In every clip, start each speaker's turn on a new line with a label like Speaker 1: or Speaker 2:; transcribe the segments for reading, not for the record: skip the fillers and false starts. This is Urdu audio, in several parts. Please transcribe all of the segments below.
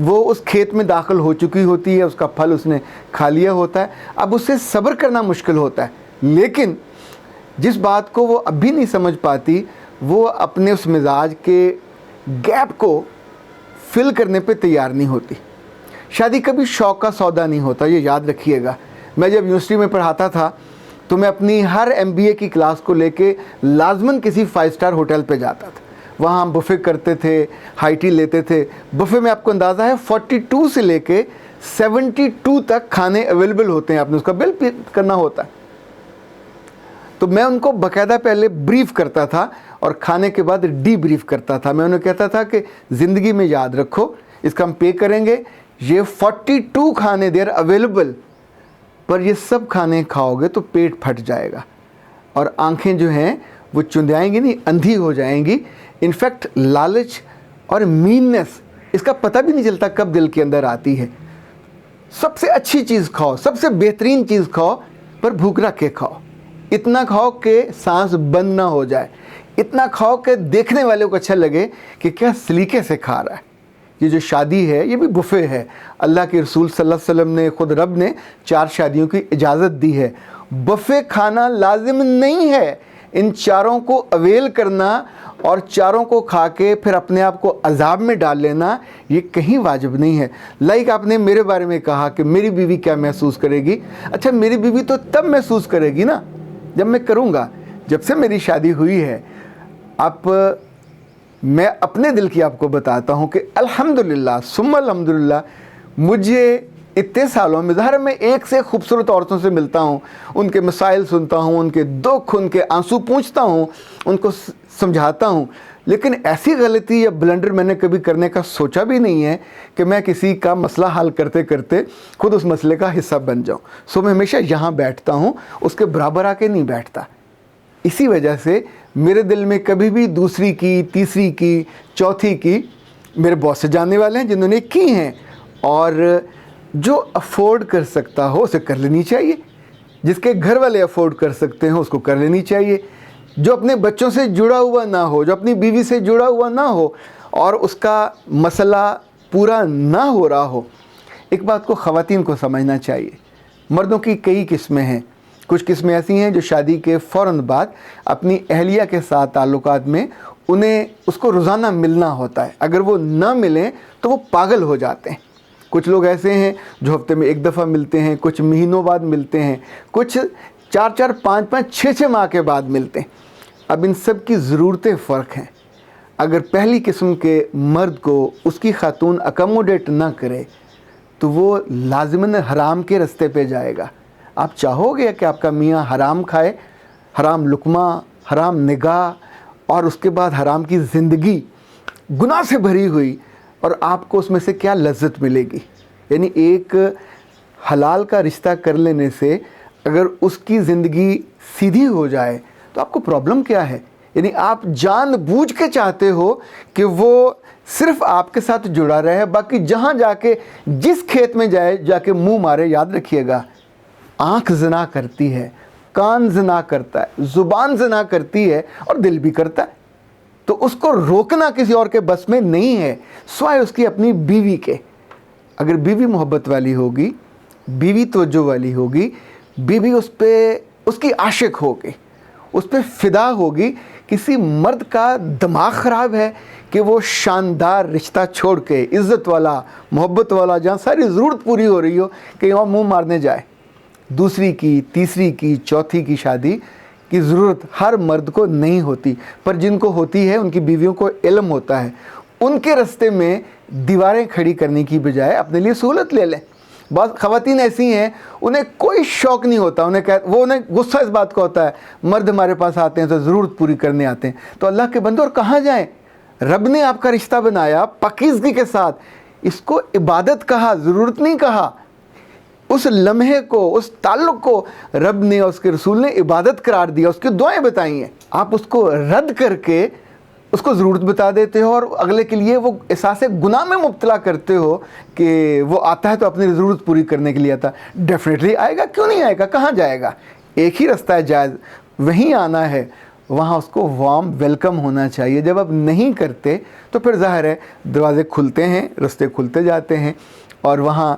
Speaker 1: وہ اس کھیت میں داخل ہو چکی ہوتی ہے, اس کا پھل اس نے کھا لیا ہوتا ہے. اب اس سے صبر کرنا مشکل ہوتا ہے, لیکن جس بات کو وہ اب بھی نہیں سمجھ پاتی, وہ اپنے اس مزاج کے گیپ کو فل کرنے پہ تیار نہیں ہوتی. شادی کبھی شوق کا سودا نہیں ہوتا, یہ یاد رکھیے گا. میں جب یونیورسٹی میں پڑھاتا تھا تو میں اپنی ہر MBA کی کلاس کو لے کے لازماً کسی 5 اسٹار ہوٹل پہ جاتا تھا. وہاں ہم بفے کرتے تھے, ہائی ٹی لیتے تھے. بفے میں آپ کو اندازہ ہے 42 سے لے کے 72 تک کھانے اویلیبل ہوتے ہیں, آپ نے اس کا بل پے کرنا ہوتا ہے. تو میں ان کو باقاعدہ پہلے بریف کرتا تھا اور کھانے کے بعد ڈی بریف کرتا تھا. میں انہیں کہتا تھا کہ زندگی میں یاد رکھو, اس کا ہم پے کریں گے, یہ 42 کھانے دیر اویلیبل, پر یہ سب کھانے کھاؤ گے تو پیٹ پھٹ جائے گا اور آنکھیں جو ہیں وہ چندیائیں گی نہیں, اندھی ہو جائیں گی. انفیکٹ لالچ اور میننس اس کا پتہ بھی نہیں چلتا کب دل کے اندر آتی ہے. سب سے اچھی چیز کھاؤ, سب سے بہترین چیز کھاؤ, پر بھوک رکھ کے کھاؤ. اتنا کھاؤ کہ سانس بند نہ ہو جائے, اتنا کھاؤ کہ دیکھنے والے کو اچھا لگے کہ کیا سلیقے سے کھا رہا ہے. یہ جو شادی ہے یہ بھی بفے ہے. اللہ کے رسول صلی اللہ علیہ وسلم نے, خود رب نے 4 شادیوں کی اجازت دی ہے. بفے کھانا لازم نہیں ہے, ان 4 کو اویل کرنا اور 4 کو کھا کے پھر اپنے آپ کو عذاب میں ڈال لینا یہ کہیں واجب نہیں ہے. لائک آپ نے میرے بارے میں کہا کہ میری بیوی کیا محسوس کرے گی. اچھا, میری بیوی تو تب محسوس کرے گی نا جب میں کروں گا. جب سے میری شادی ہوئی ہے, میں اپنے دل کی آپ کو بتاتا ہوں کہ الحمدللہ ثم الحمدللہ, مجھے اتنے سالوں میں ظاہر میں ایک سے خوبصورت عورتوں سے ملتا ہوں, ان کے مسائل سنتا ہوں, ان کے دکھ, ان کے آنسو پوچھتا ہوں, ان کو سمجھاتا ہوں, لیکن ایسی غلطی یا بلنڈر میں نے کبھی کرنے کا سوچا بھی نہیں ہے کہ میں کسی کا مسئلہ حل کرتے کرتے خود اس مسئلے کا حصہ بن جاؤں. سو میں ہمیشہ یہاں بیٹھتا ہوں, اس کے برابر آ کے نہیں بیٹھتا. اسی وجہ سے میرے دل میں کبھی بھی دوسری کی, تیسری کی, چوتھی کی, میرے بہت سے جاننے والے ہیں جنہوں نے کی ہیں, اور جو افورڈ کر سکتا ہو اسے کر لینی چاہیے. جس کے گھر والے افورڈ کر سکتے ہیں اس کو کر لینی چاہیے. جو اپنے بچوں سے جڑا ہوا نہ ہو, جو اپنی بیوی سے جڑا ہوا نہ ہو اور اس کا مسئلہ پورا نہ ہو رہا ہو. ایک بات کو خواتین کو سمجھنا چاہیے, مردوں کی کئی قسمیں ہیں. کچھ قسمیں ایسی ہیں جو شادی کے فوراً بعد اپنی اہلیہ کے ساتھ تعلقات میں انہیں اس کو روزانہ ملنا ہوتا ہے. اگر وہ نہ ملیں تو وہ پاگل ہو جاتے ہیں. کچھ لوگ ایسے ہیں جو ہفتے میں 1 دفعہ ملتے ہیں, کچھ مہینوں بعد ملتے ہیں, کچھ 4 5 6 ماہ کے بعد ملتے ہیں. اب ان سب کی ضرورتیں فرق ہیں. اگر پہلی قسم کے مرد کو اس کی خاتون اکموڈیٹ نہ کرے تو وہ لازماً حرام کے رستے پہ جائے گا. آپ چاہو گے کہ آپ کا میاں حرام کھائے, حرام لقمہ, حرام نگاہ, اور اس کے بعد حرام کی زندگی گناہ سے بھری ہوئی, اور آپ کو اس میں سے کیا لذت ملے گی؟ یعنی ایک حلال کا رشتہ کر لینے سے اگر اس کی زندگی سیدھی ہو جائے تو آپ کو پرابلم کیا ہے؟ یعنی آپ جان بوجھ کے چاہتے ہو کہ وہ صرف آپ کے ساتھ جڑا رہے, باقی جہاں جا کے جس کھیت میں جائے جا کے منہ مارے. یاد رکھیے گا, آنکھ زنا کرتی ہے, کان زنا کرتا ہے, زبان زنا کرتی ہے, اور دل بھی کرتا ہے. تو اس کو روکنا کسی اور کے بس میں نہیں ہے سوائے اس کی اپنی بیوی کے. اگر بیوی محبت والی ہوگی, بیوی توجہ والی ہوگی, بیوی اس کی عاشق ہوگی, اس پہ فدا ہوگی. کسی مرد کا دماغ خراب ہے کہ وہ شاندار رشتہ چھوڑ کے, عزت والا, محبت والا, جہاں ساری ضرورت پوری ہو رہی ہو, کہ وہاں منہ مارنے جائے. دوسری کی, تیسری کی, چوتھی کی شادی کی ضرورت ہر مرد کو نہیں ہوتی, پر جن کو ہوتی ہے ان کی بیویوں کو علم ہوتا ہے. ان کے رستے میں دیواریں کھڑی کرنے کی بجائے اپنے لیے سہولت لے لیں. بعض خواتین ایسی ہیں انہیں کوئی شوق نہیں ہوتا, انہیں غصہ اس بات کا ہوتا ہے مرد ہمارے پاس آتے ہیں تو ضرورت پوری کرنے آتے ہیں. تو اللہ کے بندے اور کہاں جائیں؟ رب نے آپ کا رشتہ بنایا پاکیزگی کے ساتھ, اس کو عبادت کہا, ضرورت نہیں کہا. اس لمحے کو, اس تعلق کو رب نے اور اس کے رسول نے عبادت قرار دیا, اس کی دعائیں بتائی ہیں. آپ اس کو رد کر کے اس کو ضرورت بتا دیتے ہو اور اگلے کے لیے وہ احساس گناہ میں مبتلا کرتے ہو کہ وہ آتا ہے تو اپنی ضرورت پوری کرنے کے لیے آتا. ڈیفینیٹلی آئے گا, کیوں نہیں آئے گا, کہاں جائے گا؟ ایک ہی رستہ ہے جائز, وہیں آنا ہے. وہاں اس کو وارم ویلکم ہونا چاہیے. جب آپ نہیں کرتے تو پھر ظاہر ہے دروازے کھلتے ہیں, رستے کھلتے جاتے ہیں, اور وہاں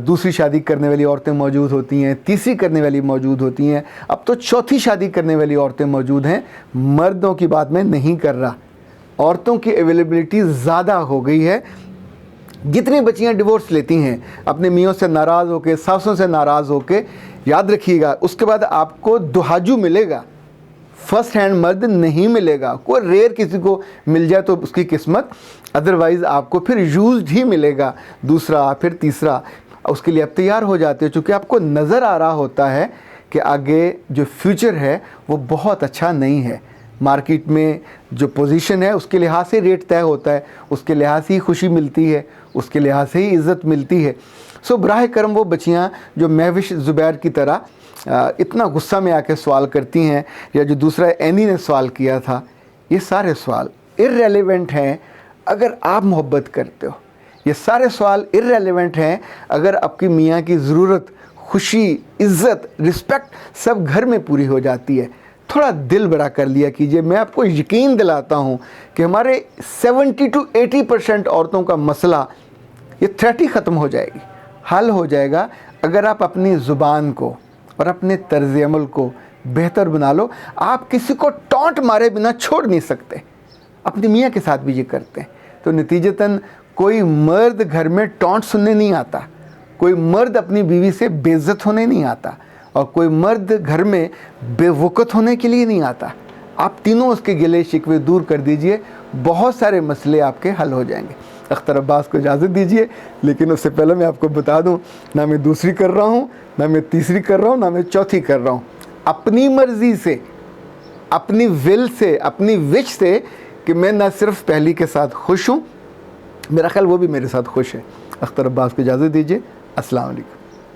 Speaker 1: دوسری شادی کرنے والی عورتیں موجود ہوتی ہیں, تیسری کرنے والی موجود ہوتی ہیں, اب تو چوتھی شادی کرنے والی عورتیں موجود ہیں. مردوں کی بات میں نہیں کر رہا, عورتوں کی اویلیبلٹی زیادہ ہو گئی ہے. جتنی بچیاں ڈیورس لیتی ہیں اپنے میوں سے ناراض ہو کے, ساسوں سے ناراض ہو کے, یاد رکھیے گا اس کے بعد آپ کو دہاجو ملے گا, فرسٹ ہینڈ مرد نہیں ملے گا. کوئی ریئر کسی کو مل جائے تو اس کی قسمت, ادروائز آپ کو پھر یوزڈ ہی ملے گا, دوسرا پھر تیسرا. اس کے لیے آپ تیار ہو جاتے ہیں, چونکہ آپ کو نظر آ رہا ہوتا ہے کہ آگے جو فیوچر ہے وہ بہت اچھا نہیں ہے. مارکیٹ میں جو پوزیشن ہے اس کے لحاظ سے ریٹ طے ہوتا ہے, اس کے لحاظ سے ہی خوشی ملتی ہے, اس کے لحاظ سے ہی عزت ملتی ہے. سو براہ کرم وہ بچیاں جو مہوش زبیر کی طرح اتنا غصہ میں آ کے سوال کرتی ہیں, یا جو دوسرا اینی نے سوال کیا تھا, یہ سارے سوال ارریلیونٹ ہیں اگر آپ محبت کرتے ہو. یہ سارے سوال ارریلیونٹ ہیں اگر آپ کی میاں کی ضرورت, خوشی, عزت, رسپیکٹ سب گھر میں پوری ہو جاتی ہے. تھوڑا دل بڑا کر لیا کیجئے. میں آپ کو یقین دلاتا ہوں کہ ہمارے 70 to 80% عورتوں کا مسئلہ, یہ تھریٹ ہی ختم ہو جائے گی, حل ہو جائے گا اگر آپ اپنی زبان کو اور اپنے طرز عمل کو بہتر بنا لو. آپ کسی کو ٹونٹ مارے بنا چھوڑ نہیں سکتے, اپنی میاں کے ساتھ بھی یہ کرتے ہیں. تو نتیجتاً کوئی مرد گھر میں ٹونٹ سننے نہیں آتا, کوئی مرد اپنی بیوی سے بے عزت ہونے نہیں آتا, اور کوئی مرد گھر میں بے وقت ہونے کے لیے نہیں آتا. آپ تینوں اس کے گلے شکوے دور کر دیجئے, بہت سارے مسئلے آپ کے حل ہو جائیں گے. اختر عباس کو اجازت دیجئے, لیکن اس سے پہلے میں آپ کو بتا دوں, نہ میں دوسری کر رہا ہوں, نہ میں تیسری کر رہا ہوں, نہ میں چوتھی کر رہا ہوں. اپنی مرضی سے, اپنی ول سے, اپنی وش سے کہ میں نہ صرف پہلی کے ساتھ خوش ہوں, میرا خیال وہ بھی میرے ساتھ خوش ہے. اختر عباس کو اجازت دیجئے. السلام علیکم.